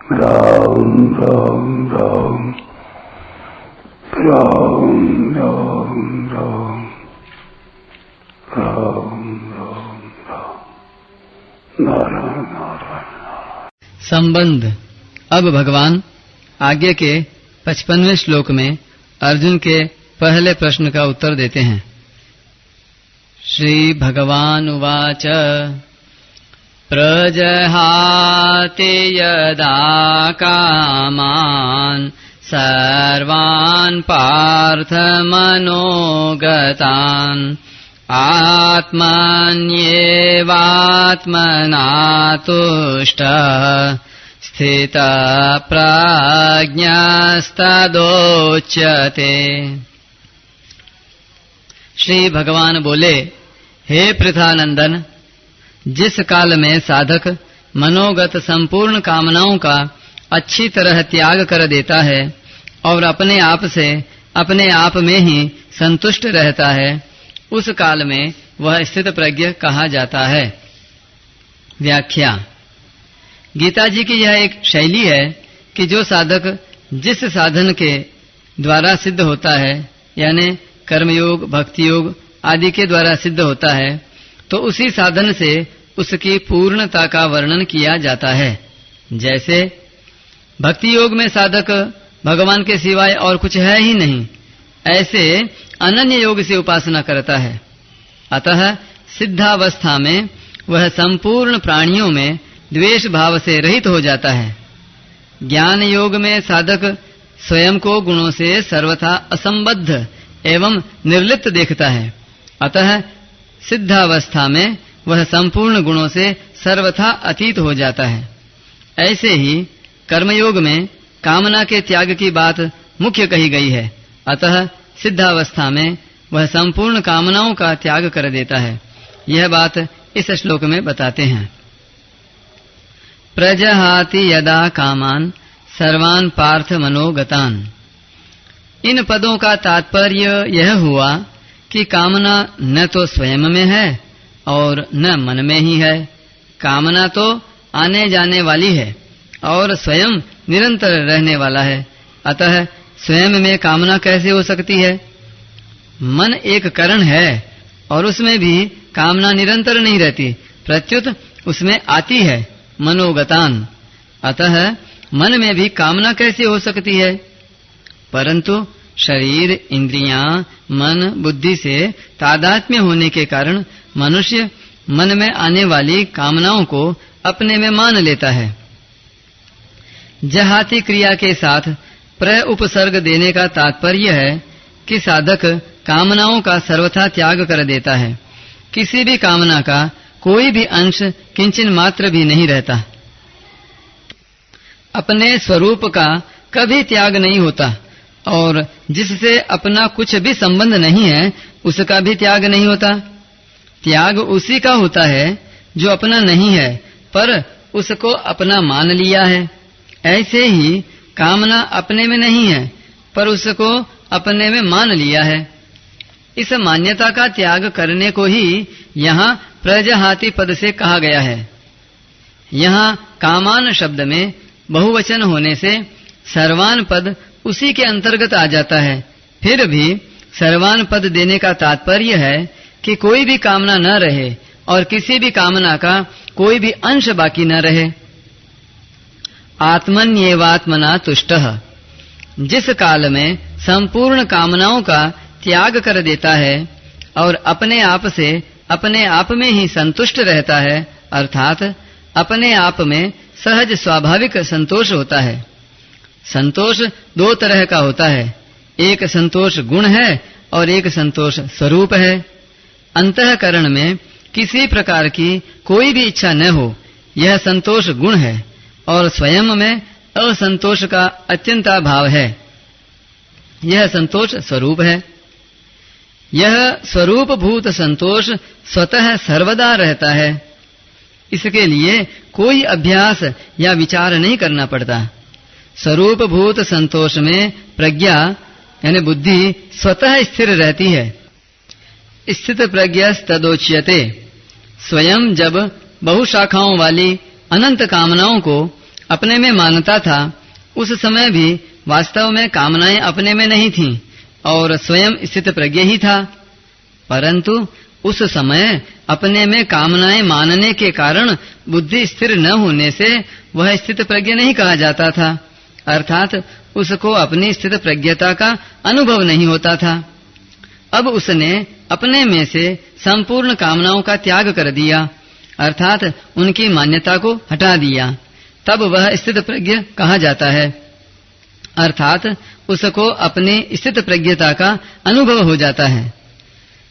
राम राम राम राम राम राम राम राम राम नारायण नारायण। संबंध। अब भगवान आगे के 55वें श्लोक में अर्जुन के पहले प्रश्न का उत्तर देते हैं। श्री भगवान उवाच प्रजहाति यदा कामान् सर्वान् पार्थ मनोगतान् आत्मन्येवात्मना तुष्टः स्थितप्रज्ञस्तदोच्यते। श्री भगवान बोले, हे पृथानंदन, जिस काल में साधक मनोगत संपूर्ण कामनाओं का अच्छी तरह त्याग कर देता है और अपने आप से अपने आप में ही संतुष्ट रहता है, उस काल में वह स्थित प्रज्ञ कहा जाता है। व्याख्या। गीता जी की यह एक शैली है कि जो साधक जिस साधन के द्वारा सिद्ध होता है, यानी कर्मयोग, भक्ति योग आदि के द्वारा सिद्ध होता है, तो उसी साधन से उसकी पूर्णता का वर्णन किया जाता है। जैसे भक्ति योग में साधक भगवान के सिवाय और कुछ है ही नहीं, ऐसे अनन्य योग से उपासना करता है। अतः सिद्धावस्था में वह संपूर्ण प्राणियों में द्वेष भाव से रहित हो जाता है। ज्ञान योग में साधक स्वयं को गुणों से सर्वथा असंबद्ध एवं निर्लिप्त देखता है। अतः सिद्धावस्था में वह संपूर्ण गुणों से सर्वथा अतीत हो जाता है। ऐसे ही कर्मयोग में कामना के त्याग की बात मुख्य कही गई है। अतः सिद्धावस्था में वह संपूर्ण कामनाओं का त्याग कर देता है। यह बात इस श्लोक में बताते हैं। प्रजहाति यदा कामान सर्वान् पार्थ मनोगतान्। इन पदों का तात्पर्य यह हुआ कि कामना न तो स्वयं में है और न मन में ही है। कामना तो आने जाने वाली है और स्वयं निरंतर रहने वाला है। अतः स्वयं में कामना कैसे हो सकती है? मन एक कारण है और उसमें भी कामना निरंतर नहीं रहती, प्रत्युत उसमें आती है, मनोगतान। अतः मन में भी कामना कैसे हो सकती है? परंतु शरीर, इंद्रियां, मन, बुद्धि से तादात्म्य होने के कारण मनुष्य मन में आने वाली कामनाओं को अपने में मान लेता है। जहाति क्रिया के साथ प्र उपसर्ग देने का तात्पर्य है कि साधक कामनाओं का सर्वथा त्याग कर देता है। किसी भी कामना का कोई भी अंश किंचिन मात्र भी नहीं रहता। अपने स्वरूप का कभी त्याग नहीं होता और जिससे अपना कुछ भी संबंध नहीं है उसका भी त्याग नहीं होता। त्याग उसी का होता है जो अपना नहीं है पर उसको अपना मान लिया है। ऐसे ही कामना अपने में नहीं है पर उसको अपने में मान लिया है। इस मान्यता का त्याग करने को ही यहाँ प्रजहाति पद से कहा गया है। यहाँ कामान शब्द में बहुवचन होने से सर्वान पद उसी के अंतर्गत आ जाता है। फिर भी सर्वान पद देने का तात्पर्य है कि कोई भी कामना न रहे और किसी भी कामना का कोई भी अंश बाकी न रहे। आत्मन्येवात्मना तुष्टः। जिस काल में संपूर्ण कामनाओं का त्याग कर देता है और अपने आप से अपने आप में ही संतुष्ट रहता है, अर्थात अपने आप में सहज स्वाभाविक संतोष होता है। संतोष दो तरह का होता है, एक संतोष गुण है और एक संतोष स्वरूप है। अंतःकरण में किसी प्रकार की कोई भी इच्छा न हो, यह संतोष गुण है और स्वयं में असंतोष का अत्यंता भाव है, यह संतोष स्वरूप है। यह स्वरूप भूत संतोष स्वतः सर्वदा रहता है। इसके लिए कोई अभ्यास या विचार नहीं करना पड़ता। स्वरूप भूत संतोष में प्रज्ञा यानी बुद्धि स्वतः स्थिर रहती है। स्थित प्रज्ञस्तदोच्यते। स्वयं जब बहुशाखाओं वाली अनंत कामनाओं को अपने में मानता था, उस समय भी वास्तव में कामनाएं अपने में नहीं थीं और स्वयं स्थित प्रज्ञ ही था। परंतु उस समय अपने में कामनाएं मानने के कारण बुद्धि स्थिर न होने से वह स्थित प्रज्ञ नहीं कहा जाता था, अर्थात उसको अपनी स्थित प्रज्ञता का अनुभव नहीं होता था। अब उसने अपने में से संपूर्ण कामनाओं का त्याग कर दिया, अर्थात उनकी मान्यता को हटा दिया, तब वह स्थित प्रज्ञ कहा जाता है। अर्थात उसको अपनी स्थित प्रज्ञता का अनुभव हो जाता है।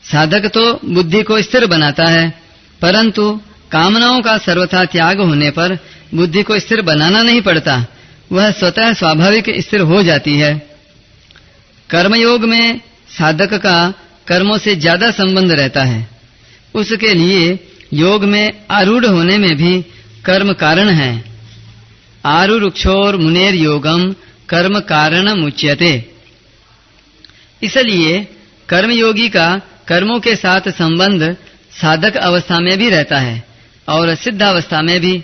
साधक तो बुद्धि को स्थिर बनाता है, परंतु कामनाओं का सर्वथा त्याग होने पर बुद्धि को स्थिर बनाना नहीं पड़ता, वह स्वतः स्वाभाविक स्थिर हो जाती है। कर्मयोग में साधक का कर्मों से ज्यादा संबंध रहता है। उसके लिए योग में आरूढ़ होने में भी कर्म कारण है। आरूरुक्षोर मुनेर योगम कर्म कारणम उच्यते। इसलिए कर्मयोगी का कर्मों के साथ संबंध साधक अवस्था में भी रहता है और सिद्धावस्था में भी।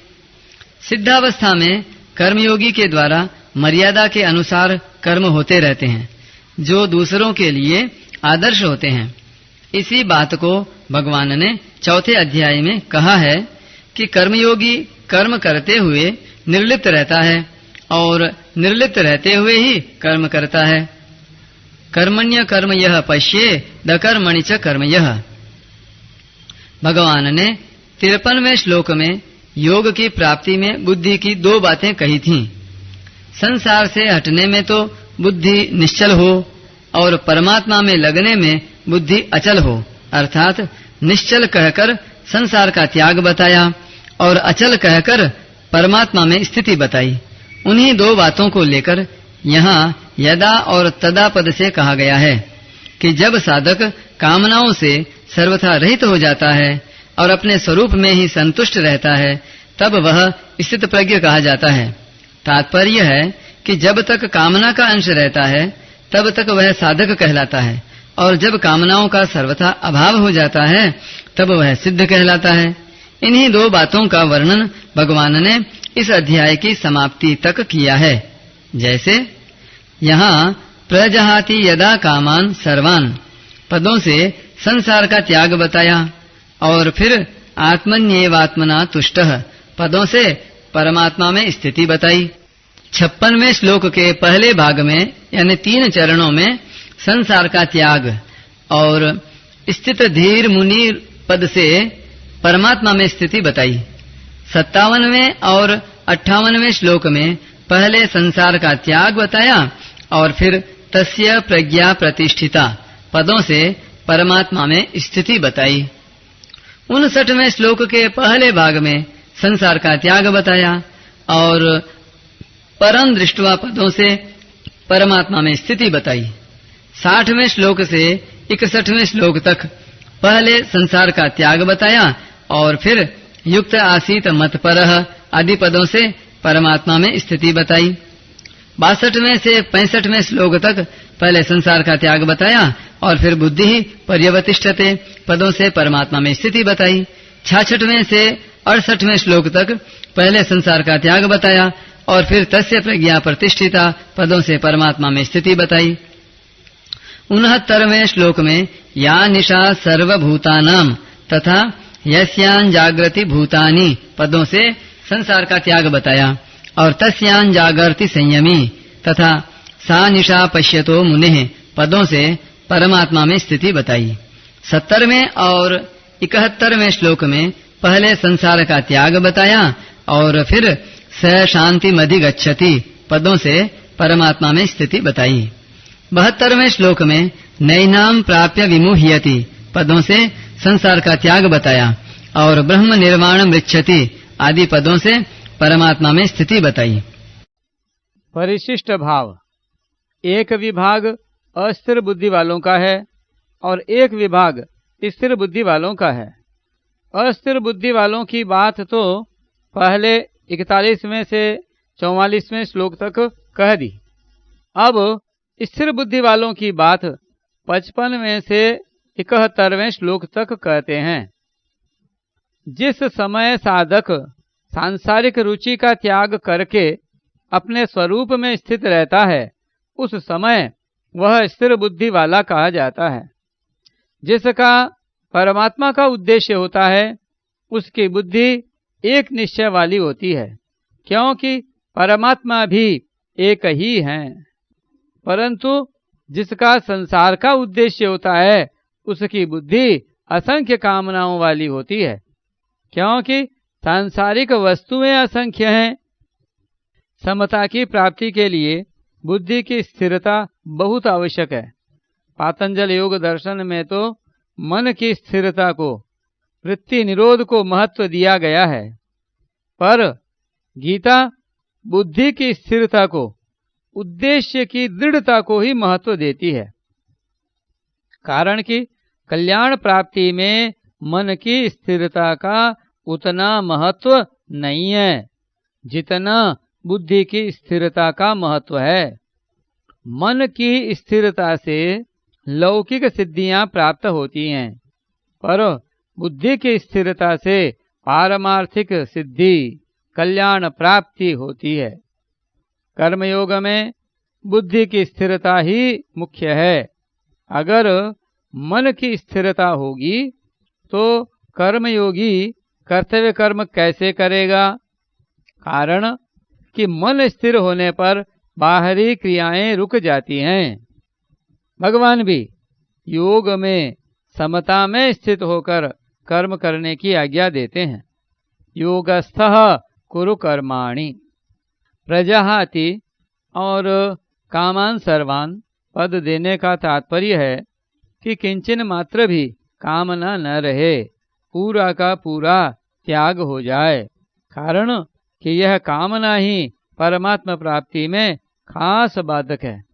सिद्धावस्था में कर्मयोगी के द्वारा मर्यादा के अनुसार कर्म होते रहते हैं, जो दूसरों के लिए आदर्श होते हैं। इसी बात को भगवान ने चौथे अध्याय में कहा है कि कर्मयोगी कर्म करते हुए निर्लिप्त रहता है और निर्लिप्त रहते हुए ही कर्म करता है। कर्मण्य कर्म यह पश्ये द कर्मणि च कर्म यह। भगवान ने 53वें श्लोक में योग की प्राप्ति में बुद्धि की 2 बातें कही थीं। संसार से हटने में तो बुद्धि निश्चल हो और परमात्मा में लगने में बुद्धि अचल हो, अर्थात निश्चल कहकर संसार का त्याग बताया और अचल कहकर परमात्मा में स्थिति बताई। उन्हीं 2 बातों को लेकर यहाँ यदा और तदा पद से कहा गया है कि जब साधक कामनाओं से सर्वथा रहित हो जाता है और अपने स्वरूप में ही संतुष्ट रहता है, तब वह स्थित प्रज्ञ कहा जाता है। तात्पर्य है कि जब तक कामना का अंश रहता है तब तक वह साधक कहलाता है, और जब कामनाओं का सर्वथा अभाव हो जाता है तब वह सिद्ध कहलाता है। इन्हीं 2 बातों का वर्णन भगवान ने इस अध्याय की समाप्ति तक किया है। जैसे यहाँ प्रजहाति यदा कामान सर्वान पदों से संसार का त्याग बताया और फिर आत्मन्येवात्मना तुष्टः पदों से परमात्मा में स्थिति बताई। 56वें श्लोक के पहले भाग में यानी 3 चरणों में संसार का त्याग और स्थित धीर मुनि पद से परमात्मा में स्थिति बताई। 57वें और 58वें श्लोक में पहले संसार का त्याग बताया और फिर तस्य प्रज्ञा प्रतिष्ठिता पदों से परमात्मा में स्थिति बताई। 59वें श्लोक के पहले भाग में संसार का त्याग बताया और परम दृष्टवा पदों से परमात्मा में स्थिति बताई। 60वें श्लोक से 61वें श्लोक तक पहले संसार का त्याग बताया और फिर युक्त आसीत मतपरः आदि पदों से परमात्मा में स्थिति बताई। 62वें से 65वें श्लोक तक पहले संसार का त्याग बताया और फिर बुद्धि ही पर्यवतिष्ठते पदों से परमात्मा में स्थिति बताई। 66वें से 68वें श्लोक तक पहले संसार का त्याग बताया और फिर तस्य प्रज्ञा प्रतिष्ठिता पदों से परमात्मा में स्थिति बताई। 69वें श्लोक में या निशा सर्वभूतानां तथा यस्यां जागृति भूतानि पदों से संसार का त्याग बताया और तस्यां जागर्ति संयमी तथा सा निशा पश्यतो मुनेः पदों से परमात्मा में स्थिति बताई। 70वें और 71वें श्लोक में पहले संसार का त्याग बताया और फिर स शांतिमधिगच्छति पदों से परमात्मा में स्थिति बताई। 72वें श्लोक में नैनाम प्राप्य विमुह्यति पदों से संसार का त्याग बताया और ब्रह्म निर्वाण मृच्छति आदि पदों से परमात्मा में स्थिति बताई। परिशिष्ट भाव। एक विभाग अस्थिर बुद्धि वालों का है और एक विभाग स्थिर बुद्धि वालों का है। अस्थिर बुद्धि वालों की बात तो पहले 41वें से 44वें श्लोक तक कह दी। अब स्थिर बुद्धि वालों की बात 55वें से 71वें श्लोक तक कहते हैं। जिस समय साधक सांसारिक रुचि का त्याग करके अपने स्वरूप में स्थित रहता है, उस समय वह स्थिर बुद्धि वाला कहा जाता है। जिसका परमात्मा का उद्देश्य होता है, उसकी बुद्धि एक निश्चय वाली होती है, क्योंकि परमात्मा भी एक ही है। परंतु जिसका संसार का उद्देश्य होता है, उसकी बुद्धि असंख्य कामनाओं वाली होती है, क्योंकि सांसारिक वस्तुएं असंख्य हैं। समता की प्राप्ति के लिए बुद्धि की स्थिरता बहुत आवश्यक है। पातंजल योग दर्शन में तो मन की स्थिरता को, वृत्ति निरोध को महत्व दिया गया है, पर गीता बुद्धि की स्थिरता को, उद्देश्य की दृढ़ता को ही महत्व देती है। कारण कि कल्याण प्राप्ति में मन की स्थिरता का उतना महत्व नहीं है जितना बुद्धि की स्थिरता का महत्व है। मन की स्थिरता से लौकिक सिद्धियां प्राप्त होती हैं, पर बुद्धि की स्थिरता से पारमार्थिक सिद्धि, कल्याण प्राप्ति होती है। कर्मयोग में बुद्धि की स्थिरता ही मुख्य है। अगर मन की स्थिरता होगी तो कर्मयोगी कर्तव्य कर्म कैसे करेगा? कारण कि मन स्थिर होने पर बाहरी क्रियाएं रुक जाती हैं। भगवान भी योग में समता में स्थित होकर कर्म करने की आज्ञा देते हैं। योगस्थः कुरु कर्माणि। प्रजाहाति और कामान सर्वान पद देने का तात्पर्य है कि किंचन मात्र भी कामना न रहे, पूरा का पूरा त्याग हो जाए। कारण कि यह कामना ही परमात्मा प्राप्ति में खास बाधक है।